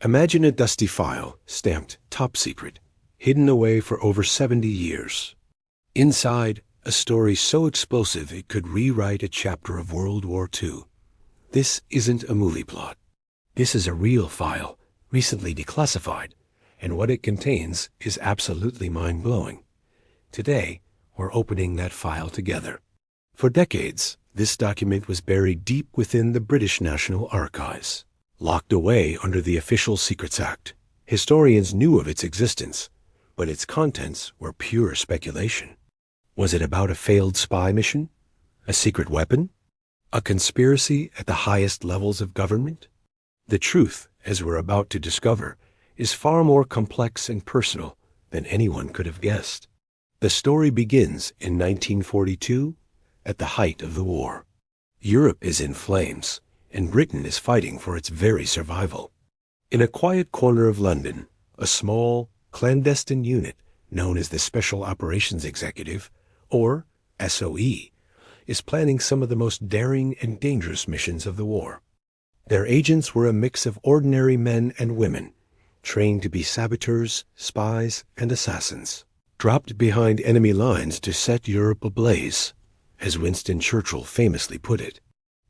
Imagine a dusty file, stamped top secret, hidden away for over 70 years. Inside, a story so explosive it could rewrite a chapter of World War II. This isn't a movie plot. This is a real file, recently declassified, and what it contains is absolutely mind-blowing. Today, we're opening that file together. For decades, this document was buried deep within the British National Archives. Locked away under the Official Secrets Act, historians knew of its existence, but its contents were pure speculation. Was it about a failed spy mission? A secret weapon? A conspiracy at the highest levels of government? The truth, as we're about to discover, is far more complex and personal than anyone could have guessed. The story begins in 1942, at the height of the war. Europe is in flames, and Britain is fighting for its very survival. In a quiet corner of London, a small, clandestine unit known as the Special Operations Executive, or SOE, is planning some of the most daring and dangerous missions of the war. Their agents were a mix of ordinary men and women, trained to be saboteurs, spies, and assassins, dropped behind enemy lines to set Europe ablaze, as Winston Churchill famously put it.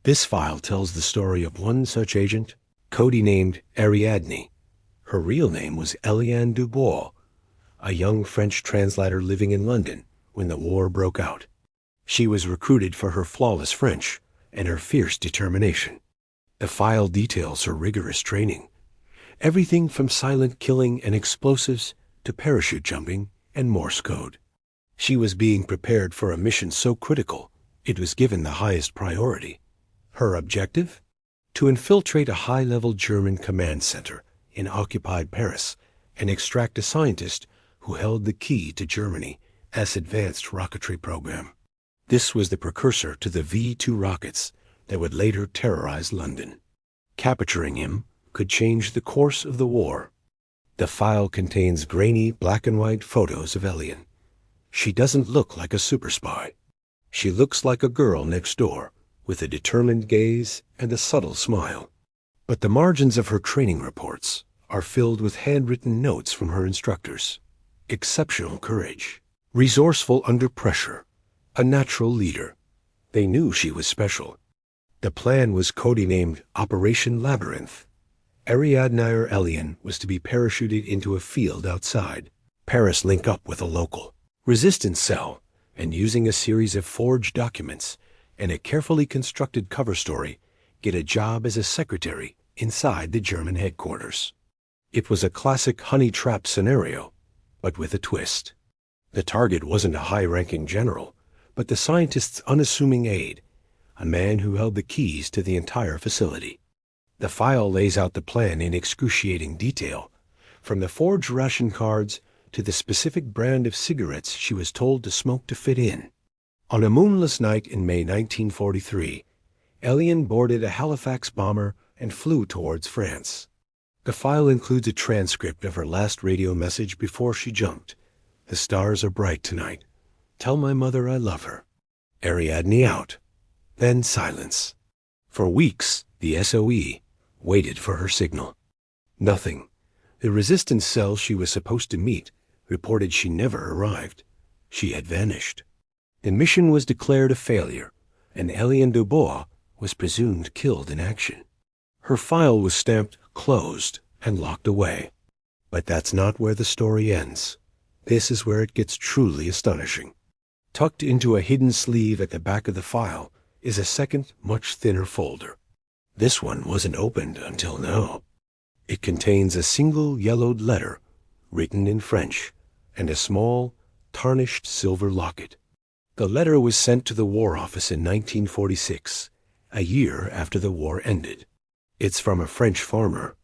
This file tells the story of one such agent, codenamed Ariadne. Her real name was Eliane Dubois, a young French translator living in London when the war broke out. She was recruited for her flawless French and her fierce determination. The file details her rigorous training, everything from silent killing and explosives to parachute jumping and Morse code. She was being prepared for a mission so critical, it was given the highest priority. Her objective? To infiltrate a high-level German command center in occupied Paris and extract a scientist who held the key to Germany's advanced rocketry program. This was the precursor to the V-2 rockets that would later terrorize London. Capturing him could change the course of the war. The file contains grainy black-and-white photos of Eliane. She doesn't look like a super spy. She looks like a girl next door, with a determined gaze and a subtle smile. But the margins of her training reports are filled with handwritten notes from her instructors. Exceptional courage, resourceful under pressure, a natural leader. They knew she was special. The plan was codenamed Operation Labyrinth. Ariadne Eliane was to be parachuted into a field outside. Paris link up with a local resistance cell, and using a series of forged documents and a carefully constructed cover story, get a job as a secretary inside the German headquarters. It was a classic honey trap scenario, but with a twist. The target wasn't a high-ranking general, but the scientist's unassuming aide, a man who held the keys to the entire facility. The file lays out the plan in excruciating detail, from the forged ration cards to the specific brand of cigarettes she was told to smoke to fit in. On a moonless night in May 1943, Eliane boarded a Halifax bomber and flew towards France. The file includes a transcript of her last radio message before she jumped. "The stars are bright tonight. Tell my mother I love her." Ariadne out. Then silence. For weeks, the SOE waited for her signal. Nothing. The resistance cell she was supposed to meet reported she never arrived. She had vanished. The mission was declared a failure, and Eliane Dubois was presumed killed in action. Her file was stamped closed and locked away. But that's not where the story ends. This is where it gets truly astonishing. Tucked into a hidden sleeve at the back of the file is a second, much thinner folder. This one wasn't opened until now. It contains a single yellowed letter written in French and a small, tarnished silver locket. The letter was sent to the War Office in 1946, a year after the war ended. It's from a French farmer.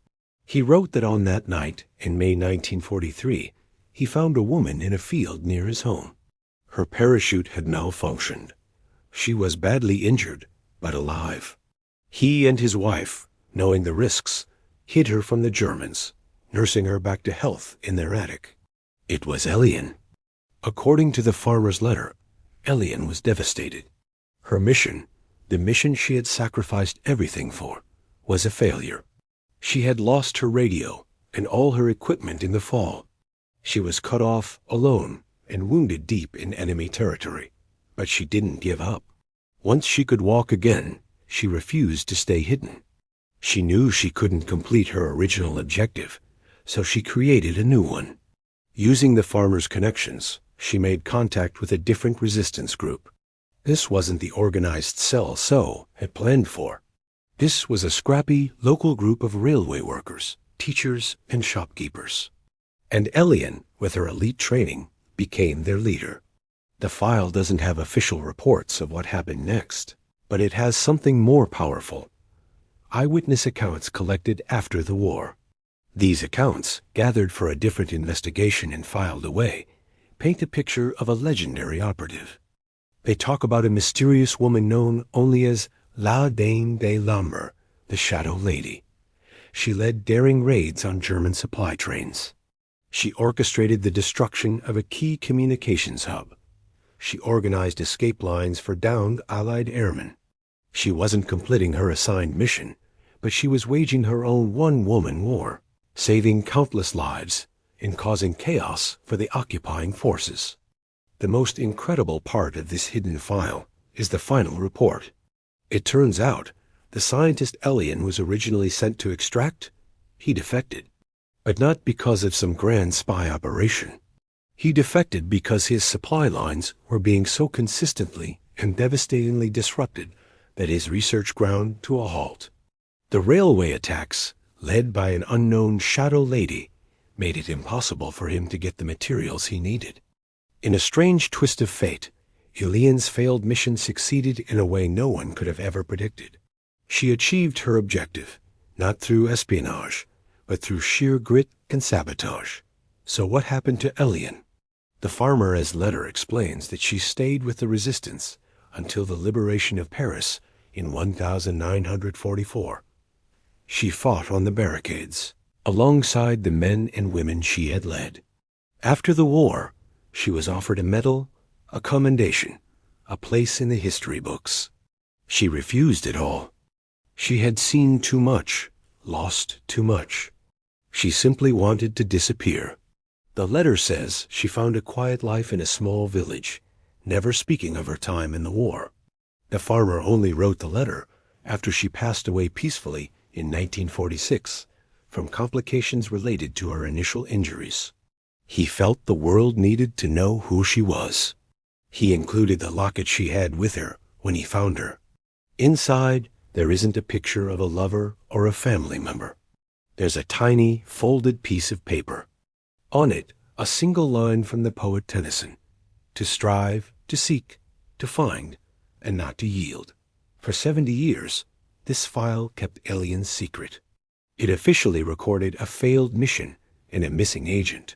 He wrote that on that night, in May 1943, he found a woman in a field near his home. Her parachute had malfunctioned. She was badly injured, but alive. He and his wife, knowing the risks, hid her from the Germans, nursing her back to health in their attic. It was Eliane. According to the farmer's letter, Eliane was devastated. Her mission, the mission she had sacrificed everything for, was a failure. She had lost her radio and all her equipment in the fall. She was cut off, alone, and wounded deep in enemy territory. But she didn't give up. Once she could walk again, she refused to stay hidden. She knew she couldn't complete her original objective, so she created a new one. Using the farmer's connections, she made contact with a different resistance group. This wasn't the organized cell So had planned for. This was a scrappy, local group of railway workers, teachers, and shopkeepers. And Elian, with her elite training, became their leader. The file doesn't have official reports of what happened next, but it has something more powerful: eyewitness accounts collected after the war. These accounts, gathered for a different investigation and filed away, paint a picture of a legendary operative. They talk about a mysterious woman known only as La Dame de l'Ombre, the Shadow Lady. She led daring raids on German supply trains. She orchestrated the destruction of a key communications hub. She organized escape lines for downed Allied airmen. She wasn't completing her assigned mission, but she was waging her own one-woman war, saving countless lives and causing chaos for the occupying forces. The most incredible part of this hidden file is the final report. It turns out the scientist Elian was originally sent to extract, he defected. But not because of some grand spy operation. He defected because his supply lines were being so consistently and devastatingly disrupted that his research ground to a halt. The railway attacks, led by an unknown Shadow Lady, made it impossible for him to get the materials he needed. In a strange twist of fate, Elian's failed mission succeeded in a way no one could have ever predicted. She achieved her objective, not through espionage, but through sheer grit and sabotage. So what happened to Elian? The farmer's letter explains that she stayed with the resistance until the liberation of Paris in 1944. She fought on the barricades, alongside the men and women she had led. After the war, she was offered a medal, a commendation, a place in the history books. She refused it all. She had seen too much, lost too much. She simply wanted to disappear. The letter says she found a quiet life in a small village, never speaking of her time in the war. The farmer only wrote the letter after she passed away peacefully in 1946 from complications related to her initial injuries. He felt the world needed to know who she was. He included the locket she had with her when he found her. Inside, there isn't a picture of a lover or a family member. There's a tiny, folded piece of paper. On it, a single line from the poet Tennyson: to strive, to seek, to find, and not to yield. For 70 years, this file kept Elian's secret. It officially recorded a failed mission and a missing agent.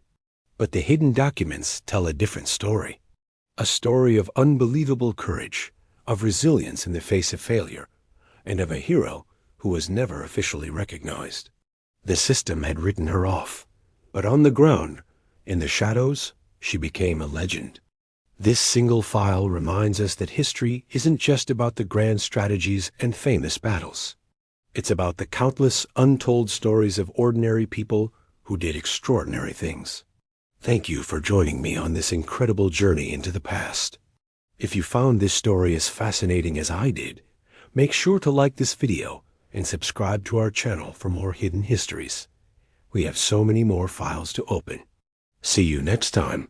But the hidden documents tell a different story. A story of unbelievable courage, of resilience in the face of failure, and of a hero who was never officially recognized. The system had written her off, but on the ground, in the shadows, she became a legend. This single file reminds us that history isn't just about the grand strategies and famous battles. It's about the countless untold stories of ordinary people who did extraordinary things. Thank you for joining me on this incredible journey into the past. If you found this story as fascinating as I did, make sure to like this video and subscribe to our channel for more hidden histories. We have so many more files to open. See you next time.